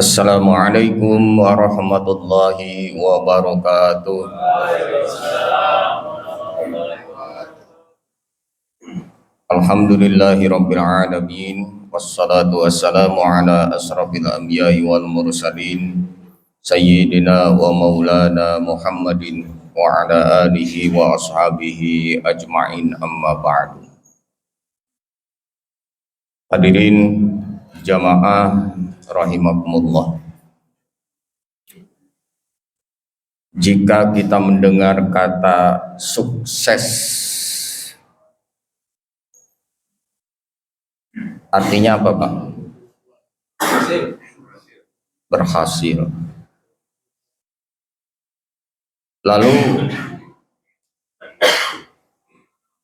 Assalamualaikum warahmatullahi wabarakatuh. Alhamdulillahi rabbil alamin. Wassalatu wassalamu ala asrafil anbiya'i wal mursalin Sayyidina wa maulana Muhammadin wa ala alihi wa ashabihi ajma'in, amma ba'du. Hadirin jamaah rahimakumullah. Jika kita mendengar kata sukses, artinya apa, Pak? Berhasil. Lalu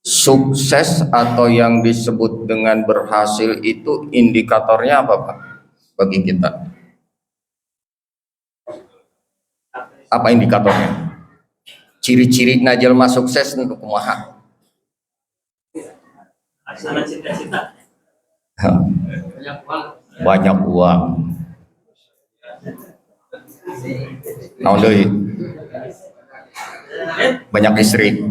sukses atau yang disebut dengan berhasil itu indikatornya apa, Pak? Bagi kita. Apa indikatornya? Ciri-ciri jelema sukses untuk kumaha? Asal cita-cita. Banyak uang. Naon deui? Banyak istri.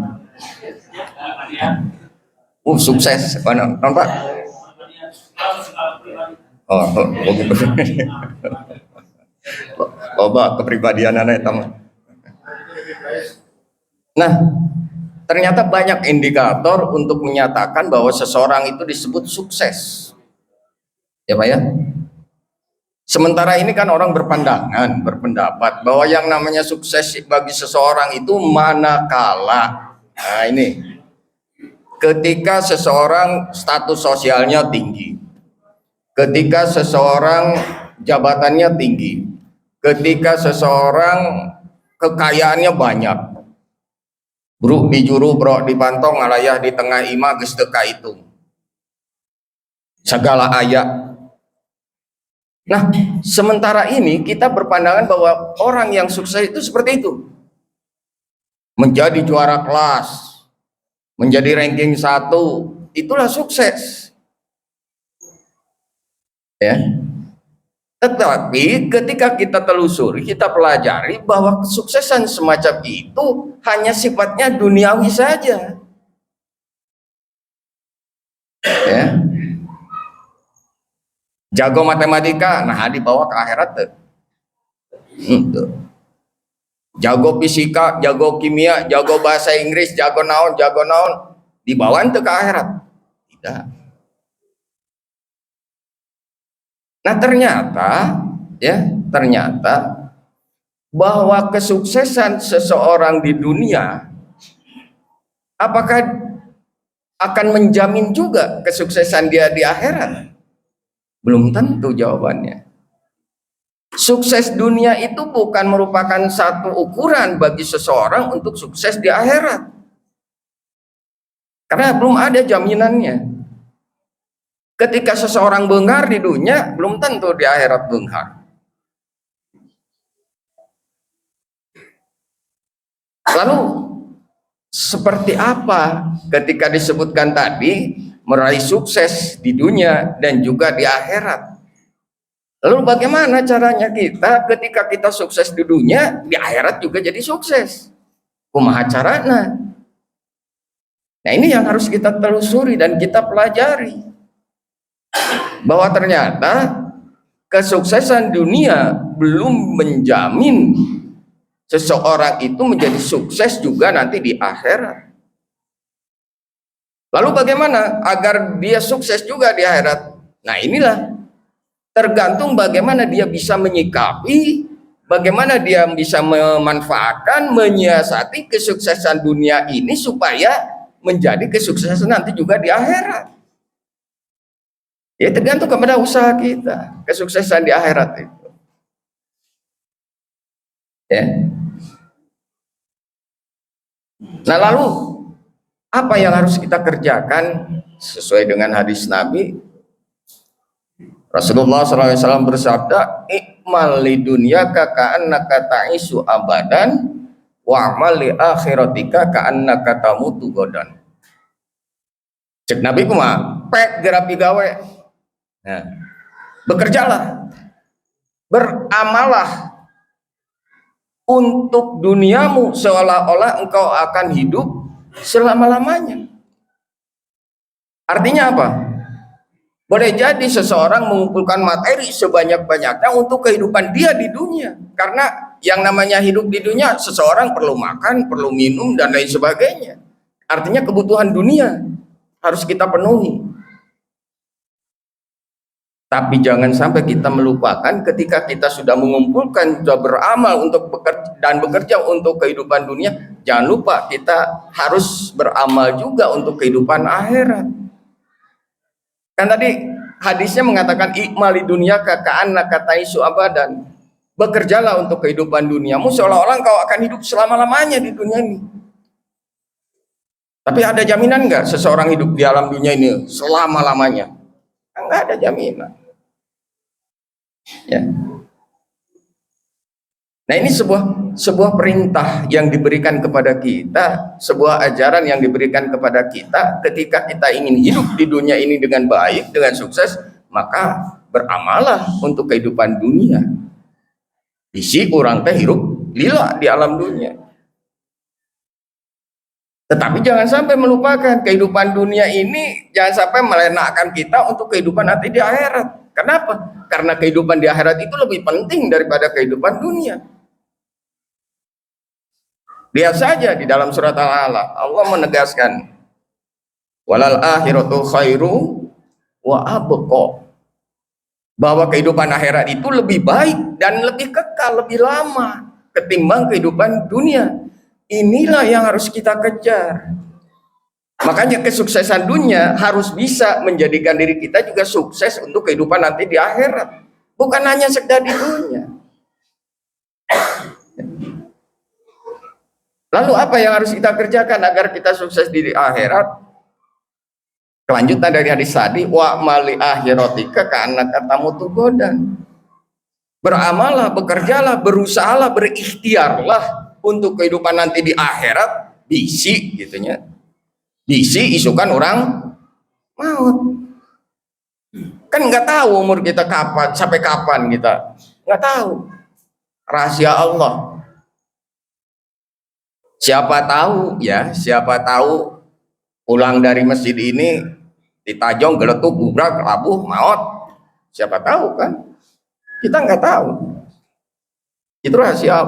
Sukses. Naon, Pak? Oh, begitu. Loba kepribadian anak itu. Nah, ternyata banyak indikator untuk menyatakan bahwa seseorang itu disebut sukses. Ya, Pak ya? Sementara ini kan orang berpendapat bahwa yang namanya sukses bagi seseorang itu manakala, nah ini, ketika seseorang status sosialnya tinggi, ketika seseorang jabatannya tinggi, ketika seseorang kekayaannya banyak, bro di juru bro di pantong ngalayah di tengah imah geus teu kaitung, segala aya. Nah, sementara ini kita berpandangan bahwa orang yang sukses itu seperti itu, menjadi juara kelas, menjadi ranking 1, itulah sukses ya. Tetapi ketika kita telusuri, kita pelajari bahwa kesuksesan semacam itu hanya sifatnya duniawi saja ya. Jago matematika, nah dibawa ke akhirat tuh. Jago fisika, jago kimia, jago bahasa Inggris, jago naon, dibawa ke akhirat. Tidak. Nah, ternyata bahwa kesuksesan seseorang di dunia apakah akan menjamin juga kesuksesan dia di akhirat? Belum tentu jawabannya. Sukses dunia itu bukan merupakan satu ukuran bagi seseorang untuk sukses di akhirat. Karena belum ada jaminannya. Ketika seseorang benghar di dunia, belum tentu di akhirat benghar. Lalu seperti apa ketika disebutkan tadi meraih sukses di dunia dan juga di akhirat? Lalu bagaimana caranya kita ketika kita sukses di dunia, di akhirat juga jadi sukses? Kumaha carana? Nah, ini yang harus kita telusuri dan kita pelajari. Bahwa ternyata kesuksesan dunia belum menjamin seseorang itu menjadi sukses juga nanti di akhirat. Lalu bagaimana agar dia sukses juga di akhirat? Nah, inilah tergantung bagaimana dia bisa menyikapi, bagaimana dia bisa memanfaatkan, menyiasati kesuksesan dunia ini supaya menjadi kesuksesan nanti juga di akhirat. Ya, tergantung kepada usaha kita, kesuksesan di akhirat itu. Ya. Nah, lalu apa yang harus kita kerjakan sesuai dengan hadis Nabi? Rasulullah SAW bersabda, "Ikmal li dunyaka ka'annaka ta'isu abadan wa amal li akhiratika ka'annaka tamutu godan." Cek Nabi kumaha? Pek gerapi gawe. Nah, bekerjalah Beramalah untuk duniamu seolah-olah engkau akan hidup selama-lamanya. Artinya apa? Boleh jadi seseorang mengumpulkan materi sebanyak-banyaknya untuk kehidupan dia di dunia. Karena yang namanya hidup di dunia, seseorang perlu makan, perlu minum, dan lain sebagainya. Artinya kebutuhan dunia harus kita penuhi. Tapi jangan sampai kita melupakan ketika kita sudah mengumpulkan, sudah beramal untuk bekerja untuk kehidupan dunia, jangan lupa kita harus beramal juga untuk kehidupan akhirat. Kan tadi hadisnya mengatakan ikmali dunia ka'anna kataisu abadan. Bekerjalah untuk kehidupan duniamu seolah-olah kau akan hidup selama-lamanya di dunia ini. Tapi ada jaminan nggak seseorang hidup di alam dunia ini selama-lamanya? Nggak ada jaminan. Ya. Nah, ini sebuah perintah yang diberikan kepada kita, sebuah ajaran yang diberikan kepada kita ketika kita ingin hidup di dunia ini dengan baik, dengan sukses, maka beramalah untuk kehidupan dunia. Isi orang teh hirup lila di alam dunia. Tetapi jangan sampai melupakan kehidupan dunia ini, jangan sampai melenakkan kita untuk kehidupan nanti di akhirat. Kenapa? Karena kehidupan di akhirat itu lebih penting daripada kehidupan dunia. Lihat saja di dalam surat Al-Alaq, Allah menegaskan, walal akhiratu khairu wa abqa, bahwa kehidupan akhirat itu lebih baik dan lebih kekal, lebih lama ketimbang kehidupan dunia. Inilah yang harus kita kejar. Makanya kesuksesan dunia harus bisa menjadikan diri kita juga sukses untuk kehidupan nanti di akhirat, bukan hanya sekedar di dunia. Lalu apa yang harus kita kerjakan agar kita sukses di akhirat? Kelanjutan dari hadis tadi, wa mali akhiratika ka'annaka tamutu godan. Beramalah, bekerjalah, berusahalah, berikhtiarlah untuk kehidupan nanti di akhirat, bisi gitunya. Bisi isukan orang maut. Kan nggak tahu umur kita kapan, sampai kapan kita. Nggak tahu. Rahasia Allah. Siapa tahu ya, siapa tahu pulang dari masjid ini ditajong, geletuk, gubrak, labuh, maut. Siapa tahu kan? Kita nggak tahu. Itu rahasia.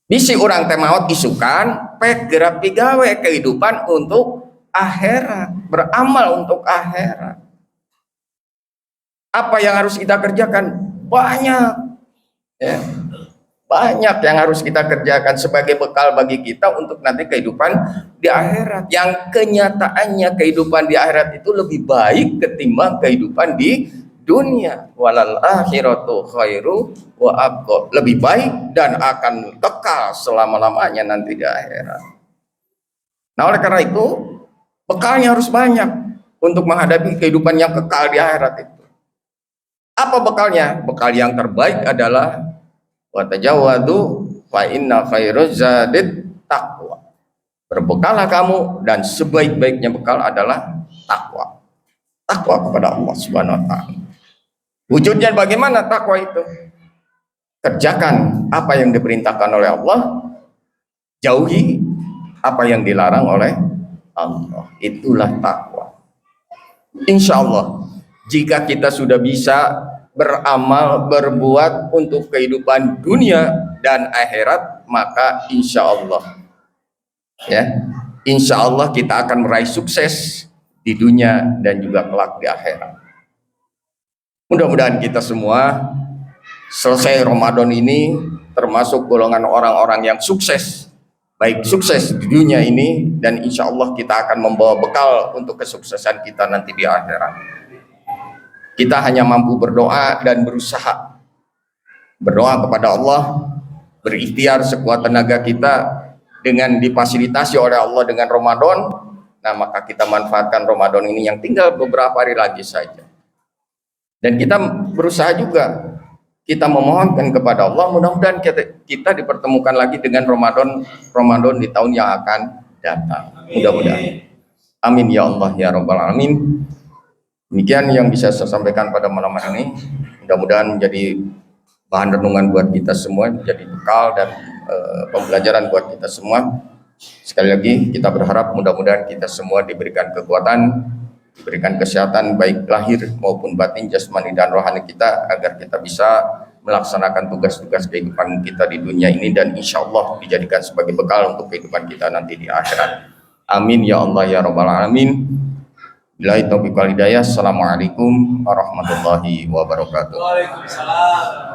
Bisi orang teh maut isukan, pek gerak pigawe kehidupan untuk akhirat, beramal untuk akhirat. Apa yang harus kita kerjakan? Banyak. Ya. Banyak yang harus kita kerjakan sebagai bekal bagi kita untuk nanti kehidupan di akhirat. Yang kenyataannya kehidupan di akhirat itu lebih baik ketimbang kehidupan di dunia. Walal akhiratu khairu wa abqa. Lebih baik dan akan kekal selama-lamanya nanti di akhirat. Nah, oleh karena itu bekalnya harus banyak untuk menghadapi kehidupan yang kekal di akhirat itu. Apa bekalnya? Bekal yang terbaik adalah wa tajawwadu fa inna khairuz zadit taqwa. Berbekalah kamu dan sebaik-baiknya bekal adalah takwa. Takwa kepada Allah Subhanahu wa taala. Wujudnya bagaimana takwa itu? Kerjakan apa yang diperintahkan oleh Allah, jauhi apa yang dilarang oleh Allah. Itulah takwa. Insya Allah, jika kita sudah bisa beramal, berbuat untuk kehidupan dunia dan akhirat, maka insya Allah ya, insya Allah kita akan meraih sukses di dunia dan juga kelak di akhirat. Mudah-mudahan kita semua selesai Ramadan ini termasuk golongan orang-orang yang sukses, baik sukses di dunia ini, dan insya Allah kita akan membawa bekal untuk kesuksesan kita nanti di akhirat. Kita hanya mampu berdoa dan berusaha berdoa kepada Allah, berikhtiar sekuat tenaga kita dengan difasilitasi oleh Allah dengan Ramadan. Nah, maka kita manfaatkan Ramadan ini yang tinggal beberapa hari lagi saja. Dan kita berusaha juga, kita memohonkan kepada Allah mudah-mudahan kita dipertemukan lagi dengan Ramadan di tahun yang akan datang. Mudah-mudahan. Amin ya Allah ya Rabbal Alamin. Demikian yang bisa saya sampaikan pada malam hari ini. mudah-mudahan menjadi bahan renungan buat kita semua, jadi bekal dan pembelajaran buat kita semua. Sekali lagi kita berharap mudah-mudahan kita semua diberikan kekuatan, diberikan kesehatan baik lahir maupun batin, jasmani dan rohani kita, agar kita bisa melaksanakan tugas-tugas kehidupan kita di dunia ini dan insya Allah dijadikan sebagai bekal untuk kehidupan kita nanti di akhirat. Amin ya Allah ya Rabbal Alamin. Billahi taufiq wal hidayah. Assalamualaikum warahmatullahi wabarakatuh. Waalaikumsalam.